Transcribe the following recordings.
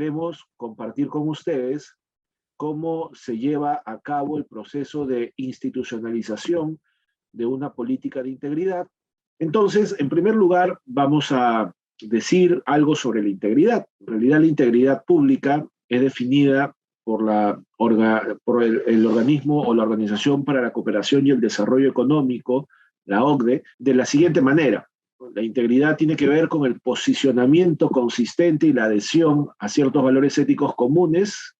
queremos compartir con ustedes cómo se lleva a cabo el proceso de institucionalización de una política de integridad. Entonces, en primer lugar, vamos a decir algo sobre la integridad. En realidad, la integridad pública es definida por el organismo o la Organización para la Cooperación y el Desarrollo Económico, la OCDE, de la siguiente manera. La integridad tiene que ver con el posicionamiento consistente y la adhesión a ciertos valores éticos comunes,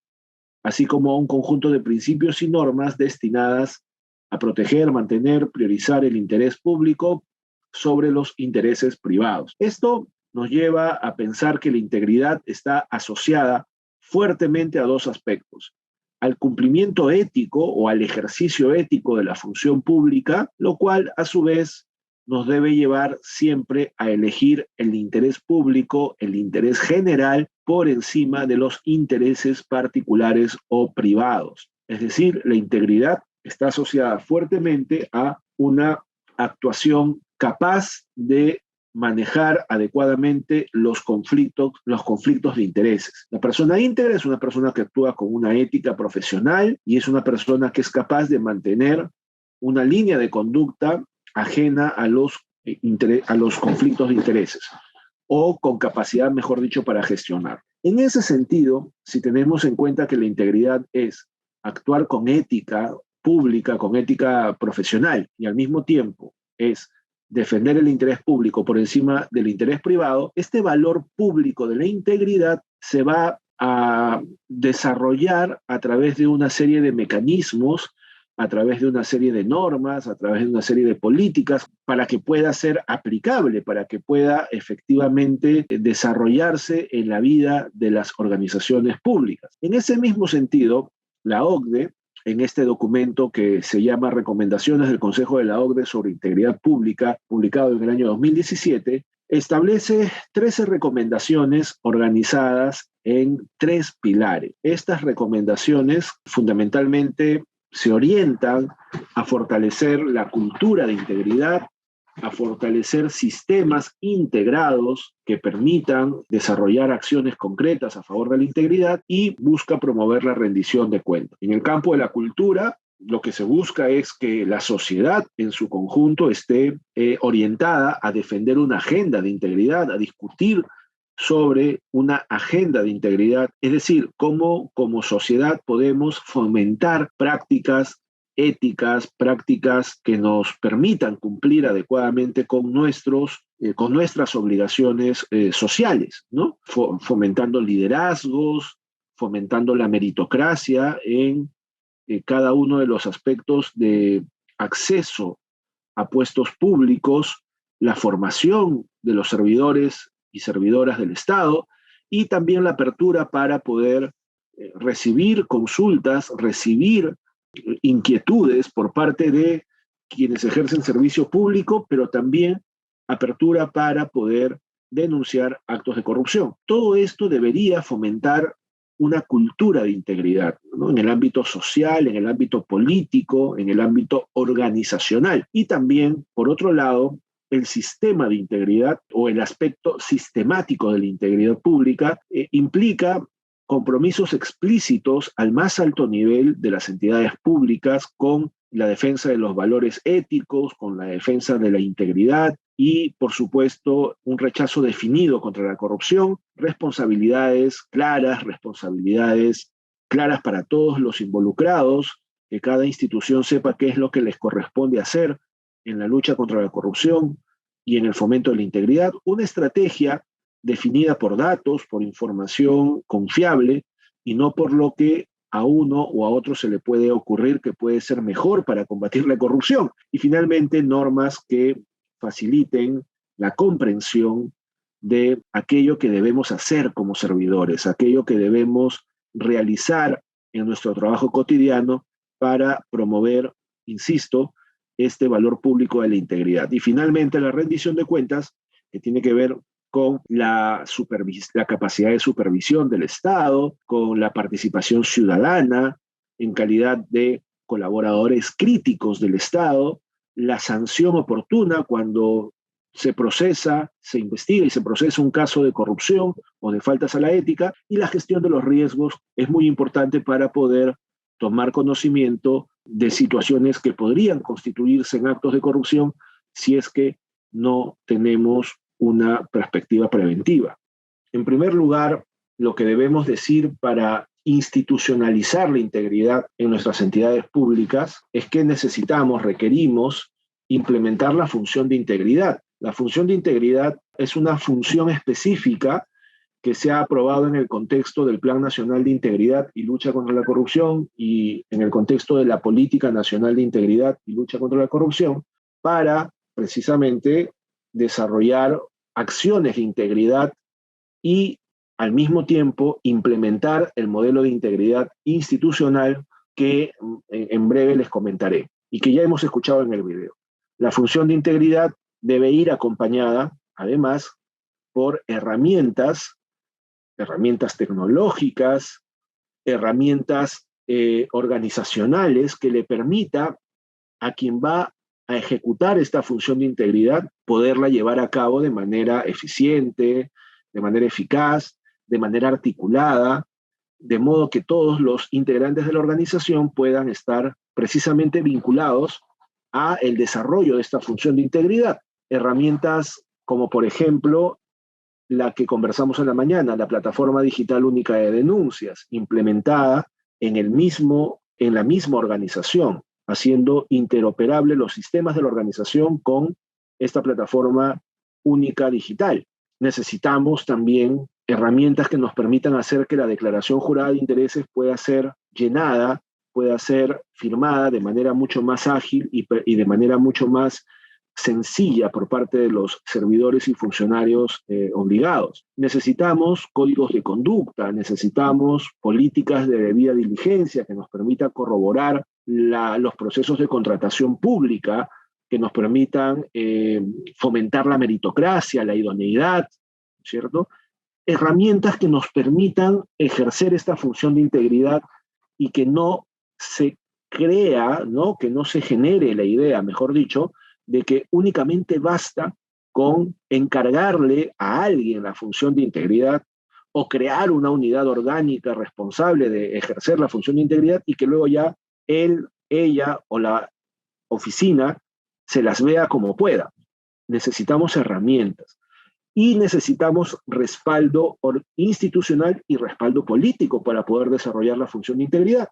así como a un conjunto de principios y normas destinadas a proteger, mantener, priorizar el interés público sobre los intereses privados. Esto nos lleva a pensar que la integridad está asociada fuertemente a dos aspectos: al cumplimiento ético o al ejercicio ético de la función pública, lo cual a su vez nos debe llevar siempre a elegir el interés público, el interés general, por encima de los intereses particulares o privados. Es decir, la integridad está asociada fuertemente a una actuación capaz de manejar adecuadamente los conflictos de intereses. La persona íntegra es una persona que actúa con una ética profesional y es una persona que es capaz de mantener una línea de conducta ajena a los conflictos de intereses, o con capacidad, mejor dicho, para gestionar. En ese sentido, si tenemos en cuenta que la integridad es actuar con ética pública, con ética profesional, y al mismo tiempo es defender el interés público por encima del interés privado, este valor público de la integridad se va a desarrollar a través de una serie de mecanismos, a través de una serie de normas, a través de una serie de políticas, para que pueda ser aplicable, para que pueda efectivamente desarrollarse en la vida de las organizaciones públicas. En ese mismo sentido, la OCDE, en este documento que se llama Recomendaciones del Consejo de la OCDE sobre Integridad Pública, publicado en el año 2017, establece 13 recomendaciones organizadas en 3 pilares. Estas recomendaciones fundamentalmente se orientan a fortalecer la cultura de integridad, a fortalecer sistemas integrados que permitan desarrollar acciones concretas a favor de la integridad y busca promover la rendición de cuentas. En el campo de la cultura, lo que se busca es que la sociedad en su conjunto esté orientada a defender una agenda de integridad, a discutir sobre una agenda de integridad, es decir, cómo como sociedad podemos fomentar prácticas éticas, prácticas que nos permitan cumplir adecuadamente con nuestras obligaciones sociales, ¿no? Fomentando liderazgos, fomentando la meritocracia en cada uno de los aspectos de acceso a puestos públicos, la formación de los servidores y servidoras del Estado, y también la apertura para poder recibir consultas, recibir inquietudes por parte de quienes ejercen servicio público, pero también apertura para poder denunciar actos de corrupción. Todo esto debería fomentar una cultura de integridad, ¿no? En el ámbito social, en el ámbito político, en el ámbito organizacional. Y también, por otro lado, el sistema de integridad o el aspecto sistemático de la integridad pública implica compromisos explícitos al más alto nivel de las entidades públicas con la defensa de los valores éticos, con la defensa de la integridad y, por supuesto, un rechazo definido contra la corrupción, responsabilidades claras para todos los involucrados, que cada institución sepa qué es lo que les corresponde hacer en la lucha contra la corrupción y en el fomento de la integridad, una estrategia definida por datos, por información confiable y no por lo que a uno o a otro se le puede ocurrir que puede ser mejor para combatir la corrupción. Y finalmente, normas que faciliten la comprensión de aquello que debemos hacer como servidores, aquello que debemos realizar en nuestro trabajo cotidiano para promover, insisto, este valor público de la integridad. Y finalmente, la rendición de cuentas, que tiene que ver con la capacidad de supervisión del Estado, con la participación ciudadana en calidad de colaboradores críticos del Estado, la sanción oportuna cuando se procesa, se investiga y se procesa un caso de corrupción o de faltas a la ética, y la gestión de los riesgos es muy importante para poder tomar conocimiento de situaciones que podrían constituirse en actos de corrupción si es que no tenemos una perspectiva preventiva. En primer lugar, lo que debemos decir para institucionalizar la integridad en nuestras entidades públicas es que necesitamos, requerimos implementar la función de integridad. La función de integridad es una función específica que se ha aprobado en el contexto del Plan Nacional de Integridad y Lucha contra la Corrupción y en el contexto de la Política Nacional de Integridad y Lucha contra la Corrupción para precisamente desarrollar acciones de integridad y al mismo tiempo implementar el modelo de integridad institucional que en breve les comentaré y que ya hemos escuchado en el video. La función de integridad debe ir acompañada, además, por herramientas tecnológicas, herramientas organizacionales que le permita a quien va a ejecutar esta función de integridad poderla llevar a cabo de manera eficiente, de manera eficaz, de manera articulada, de modo que todos los integrantes de la organización puedan estar precisamente vinculados a el desarrollo de esta función de integridad. Herramientas como, por ejemplo, la que conversamos en la mañana, la Plataforma Digital Única de Denuncias, implementada en la misma organización, haciendo interoperable los sistemas de la organización con esta plataforma única digital. Necesitamos también herramientas que nos permitan hacer que la declaración jurada de intereses pueda ser llenada, pueda ser firmada de manera mucho más ágil y de manera mucho más sencilla por parte de los servidores y funcionarios obligados. Necesitamos códigos de conducta, necesitamos políticas de debida diligencia que nos permitan corroborar los procesos de contratación pública, que nos permitan fomentar la meritocracia, la idoneidad, ¿cierto? Herramientas que nos permitan ejercer esta función de integridad y que no se crea, ¿no? Que no se genere la idea, mejor dicho, de que únicamente basta con encargarle a alguien la función de integridad o crear una unidad orgánica responsable de ejercer la función de integridad y que luego ya él, ella o la oficina se las vea como pueda. Necesitamos herramientas y necesitamos respaldo institucional y respaldo político para poder desarrollar la función de integridad.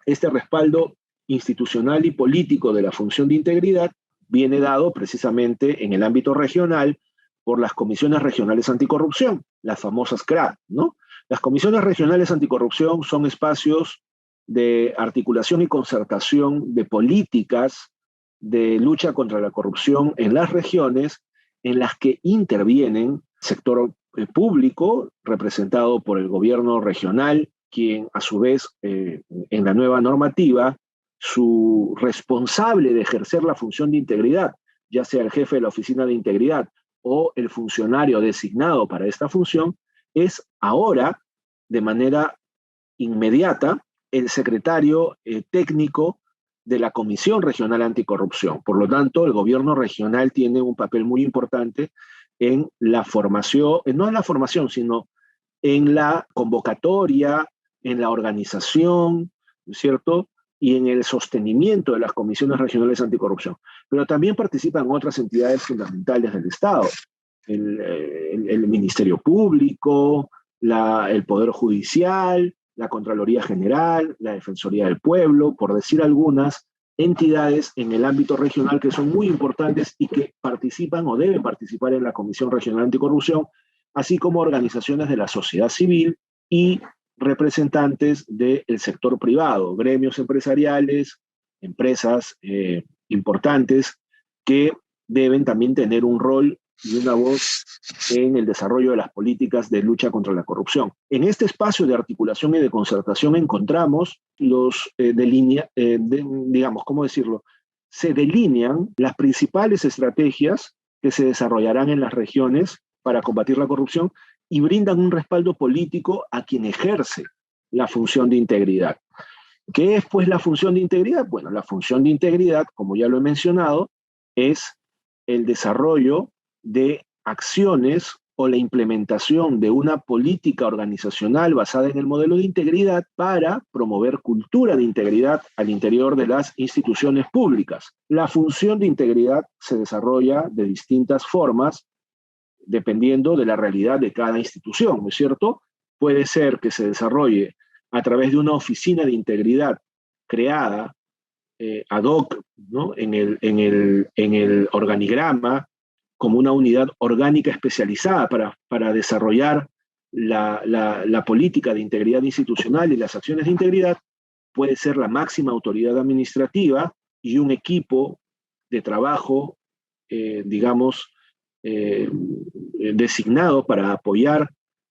Este respaldo institucional y político de la función de integridad viene dado precisamente en el ámbito regional por las comisiones regionales anticorrupción, las famosas CRA, ¿no? Las comisiones regionales anticorrupción son espacios de articulación y concertación de políticas de lucha contra la corrupción en las regiones en las que intervienen sector público representado por el gobierno regional, quien a su vez en la nueva normativa su responsable de ejercer la función de integridad, ya sea el jefe de la oficina de integridad o el funcionario designado para esta función, es ahora, de manera inmediata, el secretario técnico de la Comisión Regional Anticorrupción. Por lo tanto, el gobierno regional tiene un papel muy importante en la formación, no en la formación, sino en la convocatoria, en la organización, ¿no es cierto?, y en el sostenimiento de las comisiones regionales anticorrupción. Pero también participan otras entidades fundamentales del Estado, el Ministerio Público, el Poder Judicial, la Contraloría General, la Defensoría del Pueblo, por decir algunas entidades en el ámbito regional que son muy importantes y que participan o deben participar en la Comisión Regional Anticorrupción, así como organizaciones de la sociedad civil y representantes del sector privado, gremios empresariales, empresas importantes que deben también tener un rol y una voz en el desarrollo de las políticas de lucha contra la corrupción. En este espacio de articulación y de concertación encontramos digamos, ¿cómo decirlo? Se delinean las principales estrategias que se desarrollarán en las regiones para combatir la corrupción y brindan un respaldo político a quien ejerce la función de integridad. ¿Qué es, pues, la función de integridad? Bueno, la función de integridad, como ya lo he mencionado, es el desarrollo de acciones o la implementación de una política organizacional basada en el modelo de integridad para promover cultura de integridad al interior de las instituciones públicas. La función de integridad se desarrolla de distintas formas dependiendo de la realidad de cada institución, ¿no es cierto? Puede ser que se desarrolle a través de una oficina de integridad creada ad hoc, ¿no? En el organigrama como una unidad orgánica especializada para desarrollar la política de integridad institucional y las acciones de integridad. Puede ser la máxima autoridad administrativa y un equipo de trabajo, digamos, designado para apoyar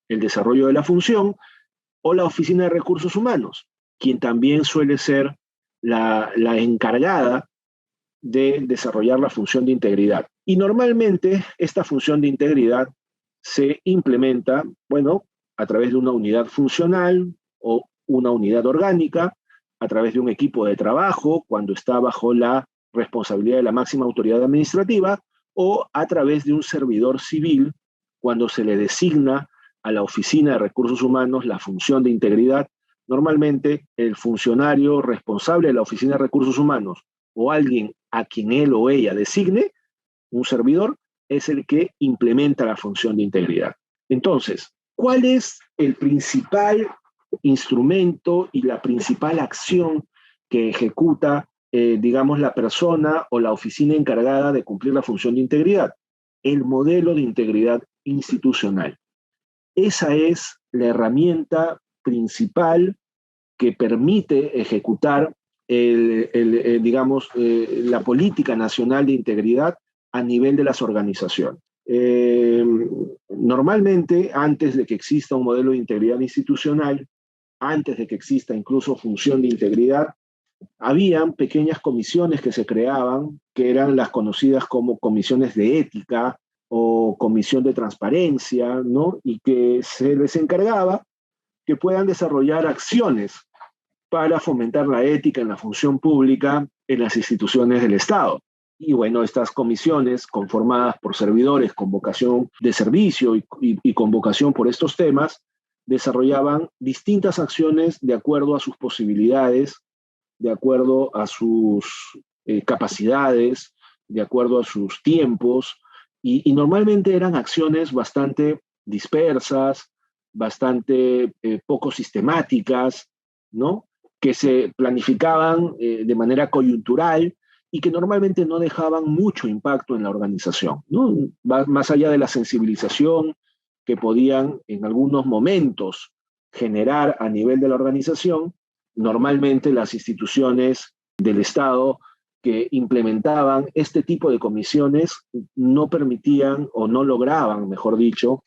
el desarrollo de la función, o la Oficina de Recursos Humanos, quien también suele ser la encargada de desarrollar la función de integridad. Y normalmente esta función de integridad se implementa, bueno, a través de una unidad funcional o una unidad orgánica, a través de un equipo de trabajo, cuando está bajo la responsabilidad de la máxima autoridad administrativa, o a través de un servidor civil, cuando se le designa a la Oficina de Recursos Humanos la función de integridad. Normalmente el funcionario responsable de la Oficina de Recursos Humanos o alguien a quien él o ella designe, un servidor, es el que implementa la función de integridad. Entonces, ¿cuál es el principal instrumento y la principal acción que ejecuta, digamos, la persona o la oficina encargada de cumplir la función de integridad? El modelo de integridad institucional. Esa es la herramienta principal que permite ejecutar la política nacional de integridad a nivel de las organizaciones. Normalmente, antes de que exista un modelo de integridad institucional, antes de que exista incluso función de integridad, habían pequeñas comisiones que se creaban, que eran las conocidas como comisiones de ética o comisión de transparencia, ¿no? Y que se les encargaba que puedan desarrollar acciones para fomentar la ética en la función pública en las instituciones del Estado. Y bueno, estas comisiones, conformadas por servidores con vocación de servicio y con vocación por estos temas, desarrollaban distintas acciones de acuerdo a sus posibilidades, de acuerdo a sus capacidades, de acuerdo a sus tiempos, y normalmente eran acciones bastante dispersas, bastante poco sistemáticas, ¿no? Que se planificaban de manera coyuntural y que normalmente no dejaban mucho impacto en la organización, ¿no? Más allá de la sensibilización que podían en algunos momentos generar a nivel de la organización, normalmente las instituciones del Estado que implementaban este tipo de comisiones no permitían o no lograban, mejor dicho,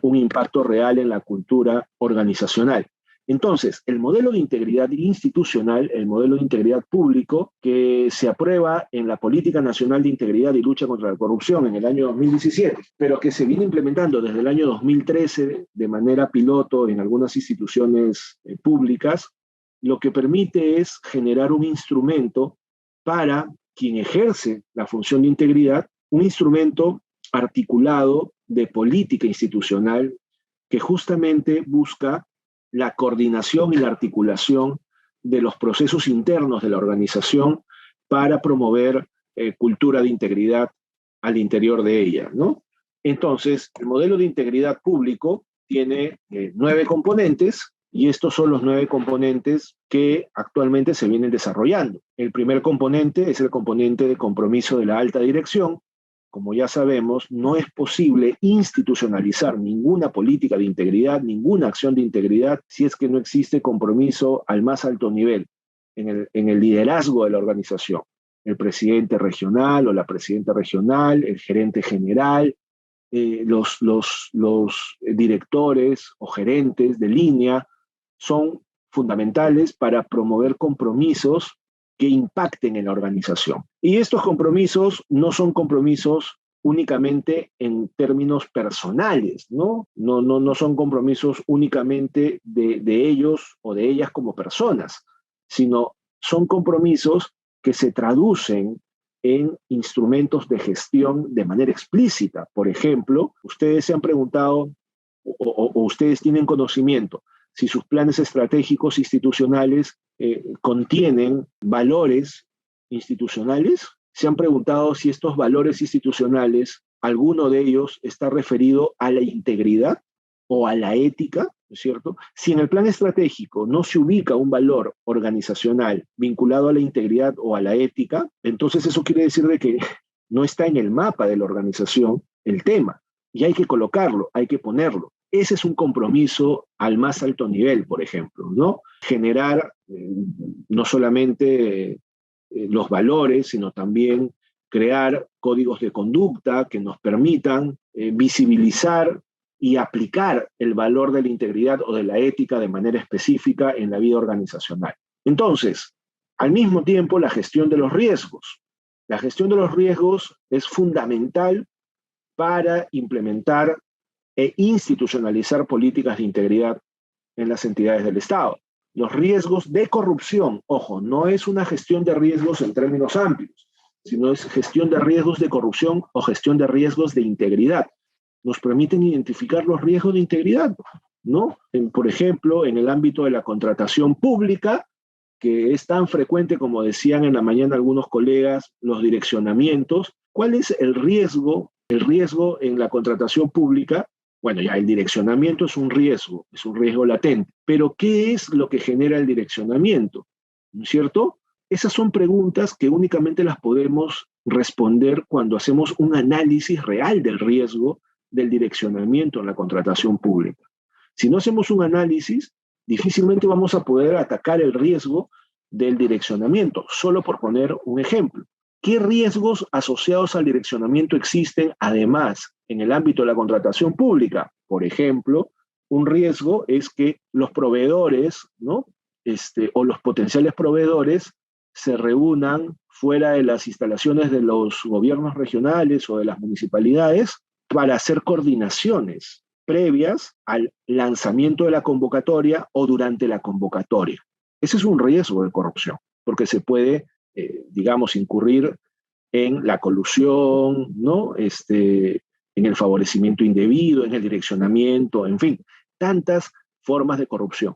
un impacto real en la cultura organizacional. Entonces, el modelo de integridad institucional, el modelo de integridad público, que se aprueba en la Política Nacional de Integridad y Lucha contra la Corrupción en el año 2017, pero que se viene implementando desde el año 2013 de manera piloto en algunas instituciones públicas, lo que permite es generar un instrumento para quien ejerce la función de integridad, un instrumento articulado de política institucional que justamente busca la coordinación y la articulación de los procesos internos de la organización para promover cultura de integridad al interior de ella, ¿no? Entonces, el modelo de integridad público tiene 9 componentes y estos son los 9 componentes que actualmente se vienen desarrollando. El primer componente es el componente de compromiso de la alta dirección. Como ya sabemos, no es posible institucionalizar ninguna política de integridad, ninguna acción de integridad, si es que no existe compromiso al más alto nivel, en el liderazgo de la organización. El presidente regional o la presidenta regional, el gerente general, los directores o gerentes de línea son fundamentales para promover compromisos que impacten en la organización. Y estos compromisos no son compromisos únicamente en términos personales, ¿no? No son compromisos únicamente de ellos o de ellas como personas, sino son compromisos que se traducen en instrumentos de gestión de manera explícita. Por ejemplo, ustedes se han preguntado o ustedes tienen conocimiento si sus planes estratégicos institucionales contienen valores institucionales. Se han preguntado si estos valores institucionales, alguno de ellos está referido a la integridad o a la ética, ¿no es cierto? Si en el plan estratégico no se ubica un valor organizacional vinculado a la integridad o a la ética, entonces eso quiere decir de que no está en el mapa de la organización el tema, y hay que colocarlo, hay que ponerlo. Ese es un compromiso al más alto nivel, por ejemplo, ¿no? Generar no solamente los valores, sino también crear códigos de conducta que nos permitan visibilizar y aplicar el valor de la integridad o de la ética de manera específica en la vida organizacional. Entonces, al mismo tiempo, la gestión de los riesgos. La gestión de los riesgos es fundamental para implementar e institucionalizar políticas de integridad en las entidades del Estado. Los riesgos de corrupción, ojo, no es una gestión de riesgos en términos amplios, sino es gestión de riesgos de corrupción o gestión de riesgos de integridad. Nos permiten identificar los riesgos de integridad, ¿no? Por ejemplo, en el ámbito de la contratación pública, que es tan frecuente como decían en la mañana algunos colegas, los direccionamientos. ¿Cuál es el riesgo? El riesgo en la contratación pública. Bueno, ya el direccionamiento es un riesgo latente. Pero ¿qué es lo que genera el direccionamiento? ¿No es cierto? Esas son preguntas que únicamente las podemos responder cuando hacemos un análisis real del riesgo del direccionamiento en la contratación pública. Si no hacemos un análisis, difícilmente vamos a poder atacar el riesgo del direccionamiento, solo por poner un ejemplo. ¿Qué riesgos asociados al direccionamiento existen además en el ámbito de la contratación pública? Por ejemplo, un riesgo es que los proveedores, ¿no? O los potenciales proveedores se reúnan fuera de las instalaciones de los gobiernos regionales o de las municipalidades para hacer coordinaciones previas al lanzamiento de la convocatoria o durante la convocatoria. Ese es un riesgo de corrupción, porque se puede, digamos, incurrir en la colusión, ¿no? En el favorecimiento indebido, en el direccionamiento, en fin, tantas formas de corrupción.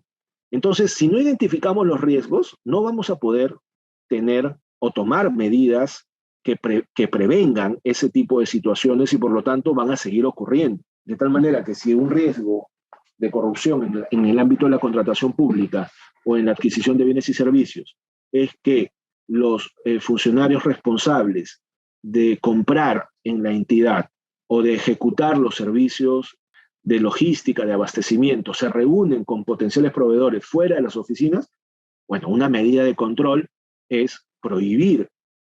Entonces, si no identificamos los riesgos, no vamos a poder tener o tomar medidas que prevengan ese tipo de situaciones y por lo tanto van a seguir ocurriendo. De tal manera que si un riesgo de corrupción en el ámbito de la contratación pública o en la adquisición de bienes y servicios es que los funcionarios responsables de comprar en la entidad o de ejecutar los servicios de logística, de abastecimiento, se reúnen con potenciales proveedores fuera de las oficinas, bueno, una medida de control es prohibir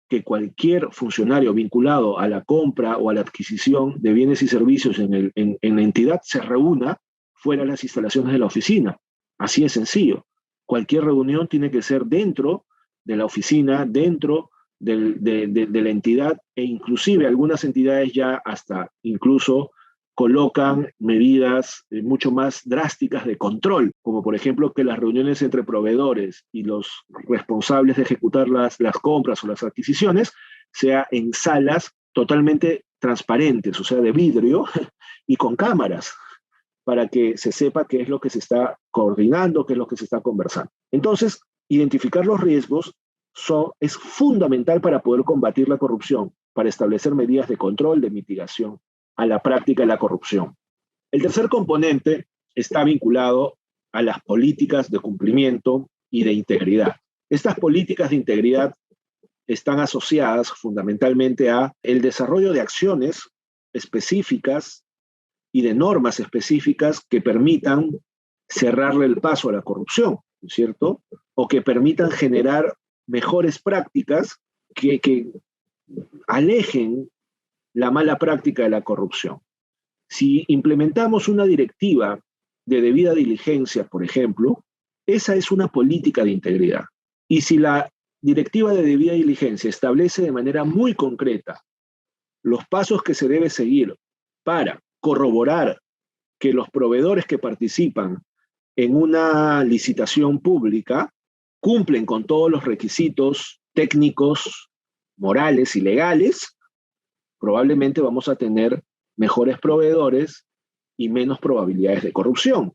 que cualquier funcionario vinculado a la compra o a la adquisición de bienes y servicios en la entidad se reúna fuera de las instalaciones de la oficina. Así es sencillo. Cualquier reunión tiene que ser dentro de la oficina, dentro de la entidad, e inclusive algunas entidades ya hasta incluso colocan medidas mucho más drásticas de control, como por ejemplo que las reuniones entre proveedores y los responsables de ejecutar las compras o las adquisiciones sea en salas totalmente transparentes, o sea, de vidrio y con cámaras, para que se sepa qué es lo que se está coordinando, qué es lo que se está conversando. Entonces, identificar los riesgos es fundamental para poder combatir la corrupción, para establecer medidas de control, de mitigación a la práctica de la corrupción. El tercer componente está vinculado a las políticas de cumplimiento y de integridad. Estas políticas de integridad están asociadas fundamentalmente a el desarrollo de acciones específicas y de normas específicas que permitan cerrarle el paso a la corrupción, ¿no es cierto? O que permitan generar mejores prácticas que alejen la mala práctica de la corrupción. Si implementamos una directiva de debida diligencia, por ejemplo, esa es una política de integridad. Y si la directiva de debida diligencia establece de manera muy concreta los pasos que se debe seguir para corroborar que los proveedores que participan en una licitación pública cumplen con todos los requisitos técnicos morales y legales, probablemente vamos a tener mejores proveedores y menos probabilidades de corrupción.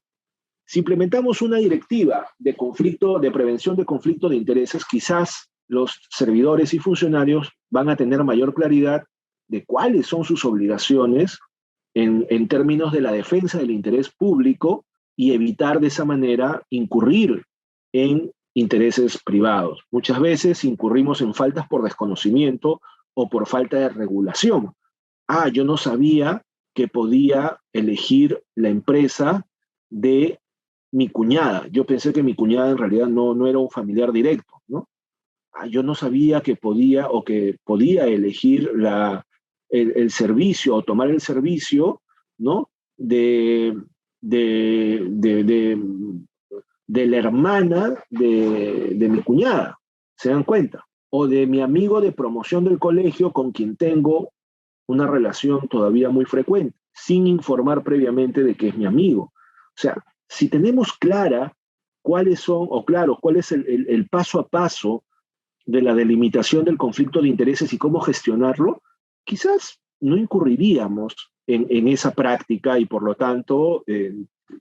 Si implementamos una directiva de prevención de conflicto de intereses, quizás los servidores y funcionarios van a tener mayor claridad de cuáles son sus obligaciones en términos de la defensa del interés público y evitar de esa manera incurrir en intereses privados. Muchas veces incurrimos en faltas por desconocimiento o por falta de regulación. Yo no sabía que podía elegir la empresa de mi cuñada. Yo pensé que mi cuñada en realidad no era un familiar directo, ¿no? Yo no sabía que podía elegir el servicio o tomar el servicio, ¿no? De la hermana de mi cuñada, ¿se dan cuenta? O de mi amigo de promoción del colegio con quien tengo una relación todavía muy frecuente, sin informar previamente de que es mi amigo. O sea, si tenemos cuál es el paso a paso de la delimitación del conflicto de intereses y cómo gestionarlo, quizás no incurriríamos en esa práctica y por lo tanto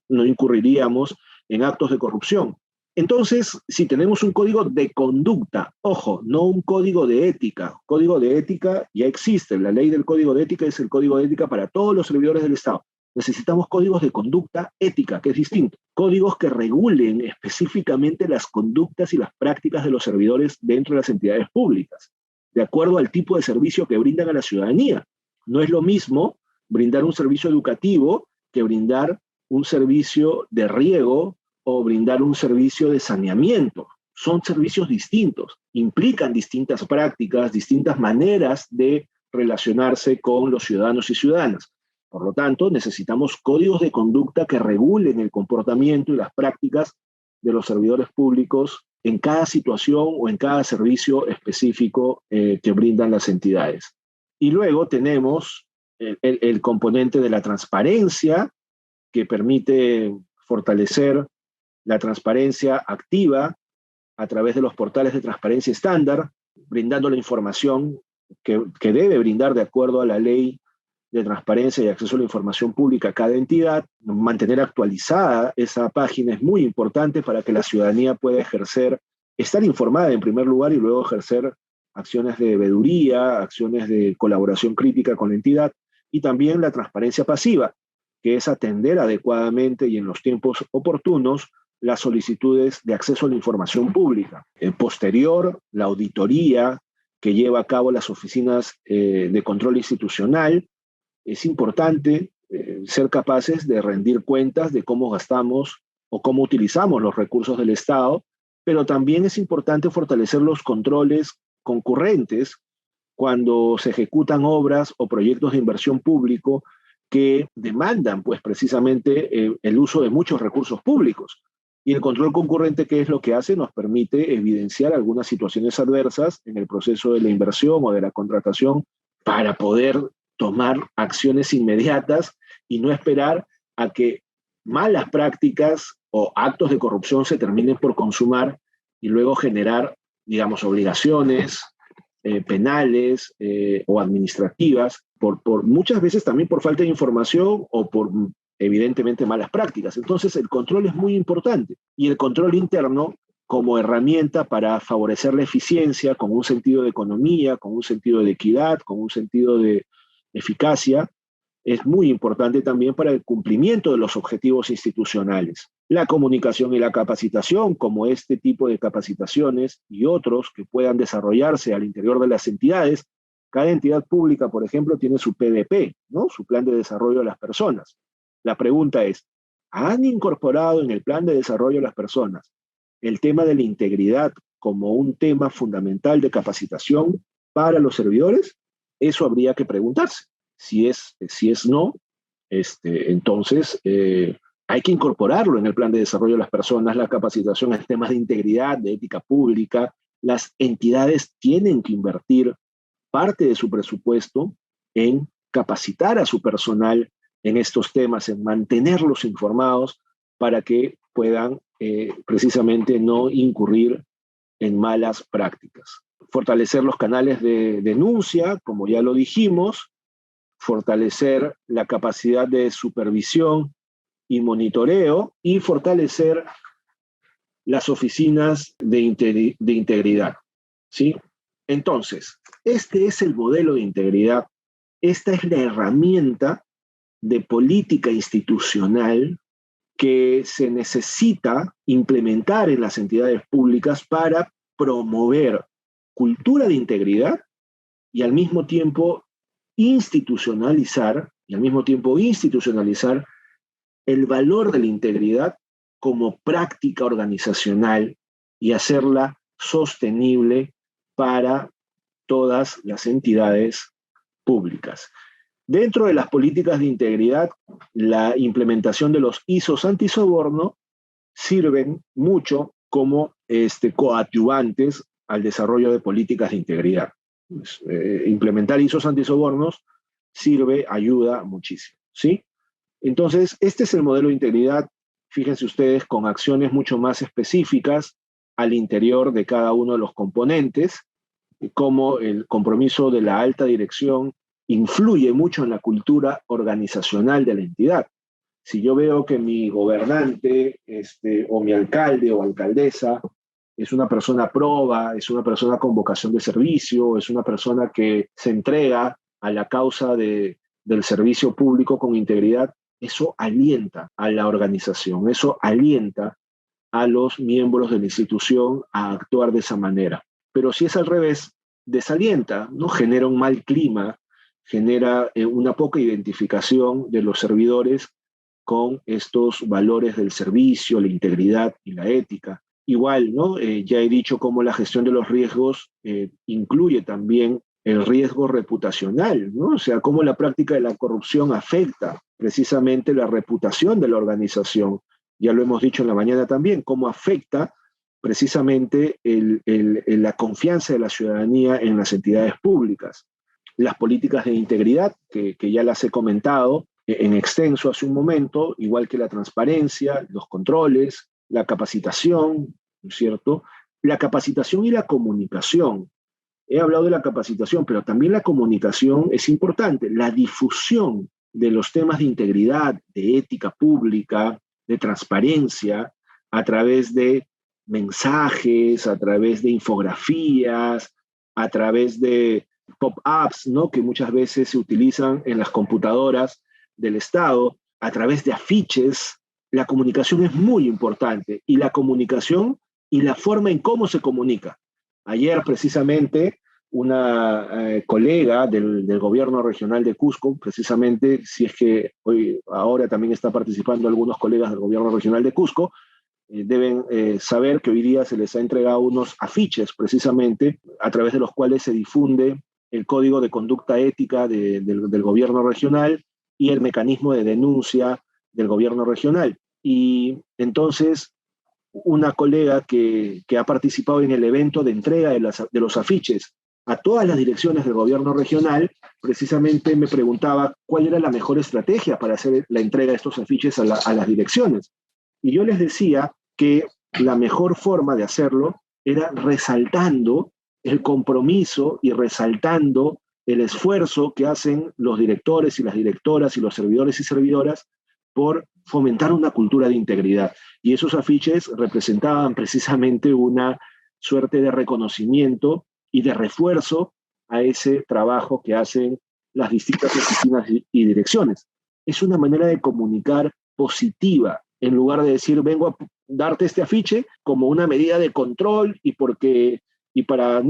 no incurriríamos en actos de corrupción. Entonces, si tenemos un código de conducta, ojo, no un código de ética. Código de ética ya existe. La ley del código de ética es el código de ética para todos los servidores del Estado. Necesitamos códigos de conducta ética, que es distinto. Códigos que regulen específicamente las conductas y las prácticas de los servidores dentro de las entidades públicas, de acuerdo al tipo de servicio que brindan a la ciudadanía. No es lo mismo brindar un servicio educativo que brindar un servicio de riego o brindar un servicio de saneamiento. Son servicios distintos, implican distintas prácticas, distintas maneras de relacionarse con los ciudadanos y ciudadanas. Por lo tanto, necesitamos códigos de conducta que regulen el comportamiento y las prácticas de los servidores públicos en cada situación o en cada servicio específico que brindan las entidades. Y luego tenemos el componente de la transparencia, que permite fortalecer la transparencia activa a través de los portales de transparencia estándar, brindando la información que debe brindar de acuerdo a la ley de transparencia y acceso a la información pública a cada entidad. Mantener actualizada esa página es muy importante para que la ciudadanía pueda estar informada en primer lugar y luego ejercer acciones de veeduría, acciones de colaboración crítica con la entidad, y también la transparencia pasiva, que es atender adecuadamente y en los tiempos oportunos las solicitudes de acceso a la información pública. Posterior, la auditoría que lleva a cabo las oficinas de control institucional. Es importante ser capaces de rendir cuentas de cómo gastamos o cómo utilizamos los recursos del Estado, pero también es importante fortalecer los controles concurrentes cuando se ejecutan obras o proyectos de inversión público que demandan, pues, precisamente el uso de muchos recursos públicos. Y el control concurrente, ¿qué es lo que hace? Nos permite evidenciar algunas situaciones adversas en el proceso de la inversión o de la contratación para poder tomar acciones inmediatas y no esperar a que malas prácticas o actos de corrupción se terminen por consumar y luego generar, digamos, obligaciones penales o administrativas, por muchas veces también por falta de información o por evidentemente malas prácticas. Entonces el control es muy importante, y el control interno como herramienta para favorecer la eficiencia con un sentido de economía, con un sentido de equidad, con un sentido de eficacia, es muy importante también para el cumplimiento de los objetivos institucionales. La comunicación y la capacitación, como este tipo de capacitaciones y otros que puedan desarrollarse al interior de las entidades. Cada entidad pública, por ejemplo, tiene su PDP, ¿no? Su Plan de Desarrollo de las Personas. La pregunta es, ¿han incorporado en el Plan de Desarrollo de las Personas el tema de la integridad como un tema fundamental de capacitación para los servidores? Eso habría que preguntarse. Si es no, entonces hay que incorporarlo en el Plan de Desarrollo de las Personas, la capacitación en temas de integridad, de ética pública. Las entidades tienen que invertir parte de su presupuesto en capacitar a su personal en estos temas, en mantenerlos informados para que puedan precisamente no incurrir en malas prácticas. fortalecer los canales de denuncia, como ya lo dijimos, fortalecer la capacidad de supervisión y monitoreo y fortalecer las oficinas de integridad, ¿sí? Entonces, este es el modelo de integridad, esta es la herramienta de política institucional que se necesita implementar en las entidades públicas para promover cultura de integridad y al mismo tiempo institucionalizar, el valor de la integridad como práctica organizacional y hacerla sostenible para todas las entidades públicas. Dentro de las políticas de integridad, la implementación de los ISOs antisoborno sirven mucho como coadyuvantes al desarrollo de políticas de integridad. Implementar ISOs antisobornos ayuda muchísimo, ¿sí? Entonces, este es el modelo de integridad, fíjense ustedes, con acciones mucho más específicas al interior de cada uno de los componentes, como el compromiso de la alta dirección influye mucho en la cultura organizacional de la entidad. Si yo veo que mi gobernante o mi alcalde o alcaldesa es una persona proba, es una persona con vocación de servicio, es una persona que se entrega a la causa del servicio público con integridad, eso alienta a la organización, eso alienta a los miembros de la institución a actuar de esa manera. Pero si es al revés, desalienta, ¿no? Genera un mal clima, genera una poca identificación de los servidores con estos valores del servicio, la integridad y la ética. Igual, ¿no? Ya he dicho cómo la gestión de los riesgos incluye también el riesgo reputacional, ¿no? O sea, cómo la práctica de la corrupción afecta precisamente la reputación de la organización. Ya lo hemos dicho en la mañana también, cómo afecta precisamente la confianza de la ciudadanía en las entidades públicas. Las políticas de integridad, que ya las he comentado en extenso hace un momento, igual que la transparencia, los controles, la capacitación, ¿no es cierto? La capacitación y la comunicación. He hablado de la capacitación, pero también la comunicación es importante. La difusión de los temas de integridad, de ética pública, de transparencia, a través de mensajes, a través de infografías, a través de pop-ups, ¿no? Que muchas veces se utilizan en las computadoras del Estado, a través de afiches. La comunicación es muy importante, y la comunicación y la forma en cómo se comunica. Ayer precisamente una colega del gobierno regional de Cusco, precisamente, si es que ahora también está participando algunos colegas del gobierno regional de Cusco, deben saber que hoy día se les ha entregado unos afiches precisamente a través de los cuales se difunde el código de conducta ética del gobierno regional y el mecanismo de denuncia del gobierno regional. Y entonces una colega que ha participado en el evento de entrega de los afiches a todas las direcciones del gobierno regional, precisamente me preguntaba cuál era la mejor estrategia para hacer la entrega de estos afiches a las direcciones. Y yo les decía que la mejor forma de hacerlo era resaltando el compromiso y resaltando el esfuerzo que hacen los directores y las directoras y los servidores y servidoras por fomentar una cultura de integridad. Y esos afiches representaban precisamente una suerte de reconocimiento y de refuerzo a ese trabajo que hacen las distintas oficinas y direcciones. Es una manera de comunicar positiva, en lugar de decir, vengo a darte este afiche como una medida de control y para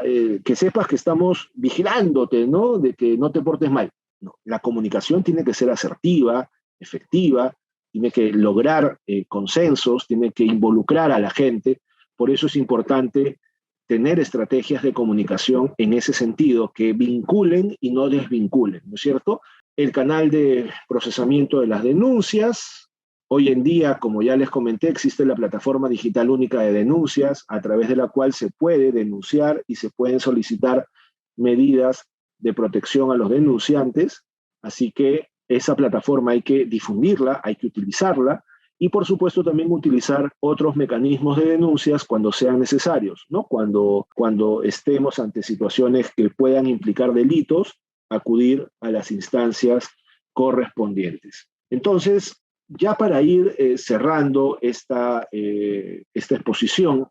que sepas que estamos vigilándote, ¿no? De que no te portes mal. No, la comunicación tiene que ser asertiva, efectiva, tiene que lograr consensos, tiene que involucrar a la gente. Por eso es importante tener estrategias de comunicación en ese sentido, que vinculen y no desvinculen, ¿no es cierto? El canal de procesamiento de las denuncias. Hoy en día, como ya les comenté, existe la plataforma digital única de denuncias, a través de la cual se puede denunciar y se pueden solicitar medidas de protección a los denunciantes. Así que esa plataforma hay que difundirla, hay que utilizarla, y por supuesto también utilizar otros mecanismos de denuncias cuando sean necesarios, ¿no? Cuando estemos ante situaciones que puedan implicar delitos, acudir a las instancias correspondientes. Entonces, ya para ir cerrando esta exposición,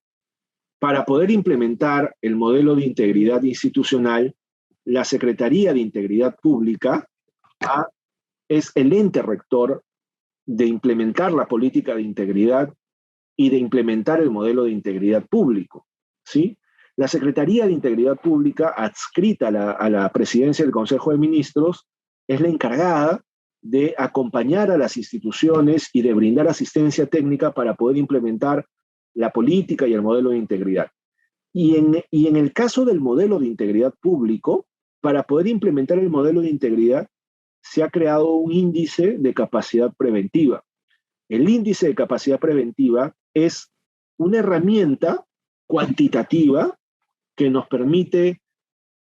para poder implementar el modelo de integridad institucional, la Secretaría de Integridad Pública es el ente rector de implementar la política de integridad y de implementar el modelo de integridad público, ¿sí? La Secretaría de Integridad Pública, adscrita a la presidencia del Consejo de Ministros, es la encargada de acompañar a las instituciones y de brindar asistencia técnica para poder implementar la política y el modelo de integridad. Y en el caso del modelo de integridad público, para poder implementar el modelo de integridad, se ha creado un índice de capacidad preventiva. El índice de capacidad preventiva es una herramienta cuantitativa que nos permite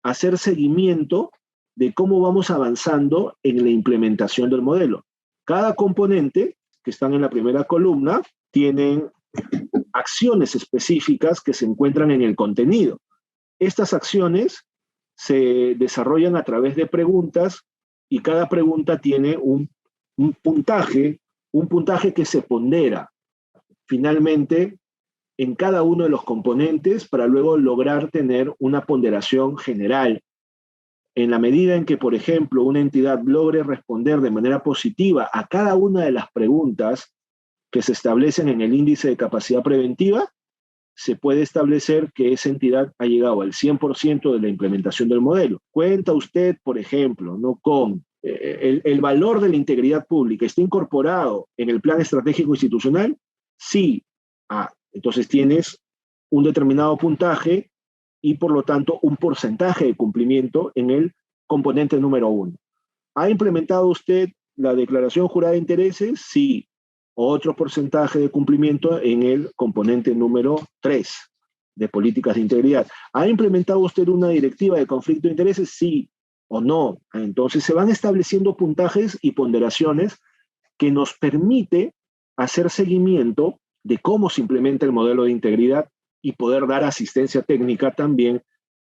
hacer seguimiento de cómo vamos avanzando en la implementación del modelo. Cada componente, que están en la primera columna, tienen acciones específicas que se encuentran en el contenido. Estas acciones se desarrollan a través de preguntas y cada pregunta tiene un puntaje que se pondera finalmente en cada uno de los componentes para luego lograr tener una ponderación general. En la medida en que, por ejemplo, una entidad logre responder de manera positiva a cada una de las preguntas que se establecen en el índice de capacidad preventiva, se puede establecer que esa entidad ha llegado al 100% de la implementación del modelo. Cuenta usted, por ejemplo, ¿no?, con el valor de la integridad pública. ¿Está incorporado en el plan estratégico institucional? Sí. Entonces tienes un determinado puntaje y por lo tanto un porcentaje de cumplimiento en el componente número 1. ¿Ha implementado usted la declaración jurada de intereses? Sí. Otro porcentaje de cumplimiento en el componente número 3 de políticas de integridad. ¿Ha implementado usted una directiva de conflicto de intereses? Sí o no. Entonces se van estableciendo puntajes y ponderaciones que nos permite hacer seguimiento de cómo se implementa el modelo de integridad y poder dar asistencia técnica también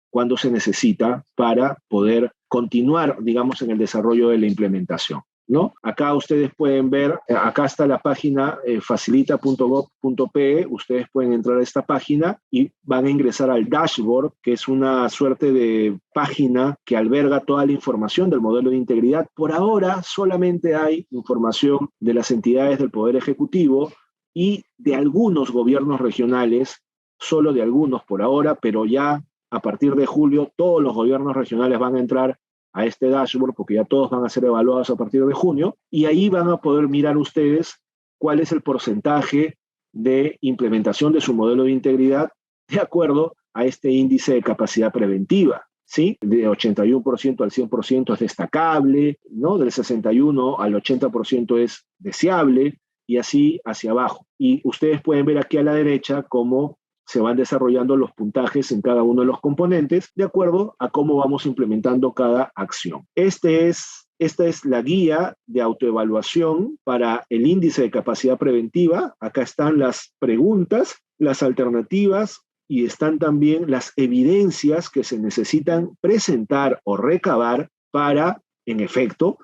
cuando se necesita para poder continuar, digamos, en el desarrollo de la implementación, ¿no? Acá ustedes pueden ver, acá está la página facilita.gov.pe, ustedes pueden entrar a esta página y van a ingresar al dashboard, que es una suerte de página que alberga toda la información del modelo de integridad. Por ahora solamente hay información de las entidades del Poder Ejecutivo y de algunos gobiernos regionales, solo de algunos por ahora, pero ya a partir de julio todos los gobiernos regionales van a entrar a este dashboard porque ya todos van a ser evaluados a partir de junio y ahí van a poder mirar ustedes cuál es el porcentaje de implementación de su modelo de integridad de acuerdo a este índice de capacidad preventiva, ¿sí? De 81% al 100% es destacable, ¿no? Del 61 al 80% es deseable y así hacia abajo. Y ustedes pueden ver aquí a la derecha cómo se van desarrollando los puntajes en cada uno de los componentes de acuerdo a cómo vamos implementando cada acción. Esta es la guía de autoevaluación para el índice de capacidad preventiva. Acá están las preguntas, las alternativas y están también las evidencias que se necesitan presentar o recabar para, en efecto,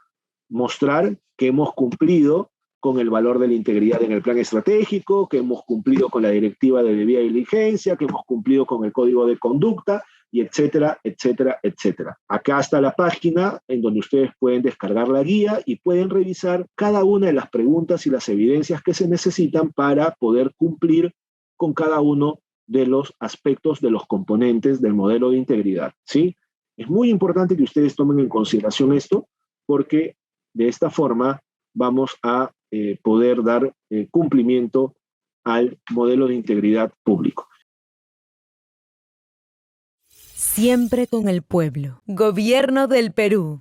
mostrar que hemos cumplido con el valor de la integridad en el plan estratégico, que hemos cumplido con la directiva de debida diligencia, que hemos cumplido con el código de conducta, y etcétera, etcétera, etcétera. Acá está la página en donde ustedes pueden descargar la guía y pueden revisar cada una de las preguntas y las evidencias que se necesitan para poder cumplir con cada uno de los aspectos de los componentes del modelo de integridad, ¿sí? Es muy importante que ustedes tomen en consideración esto porque de esta forma vamos a poder dar cumplimiento al modelo de integridad público. Siempre con el pueblo. Gobierno del Perú.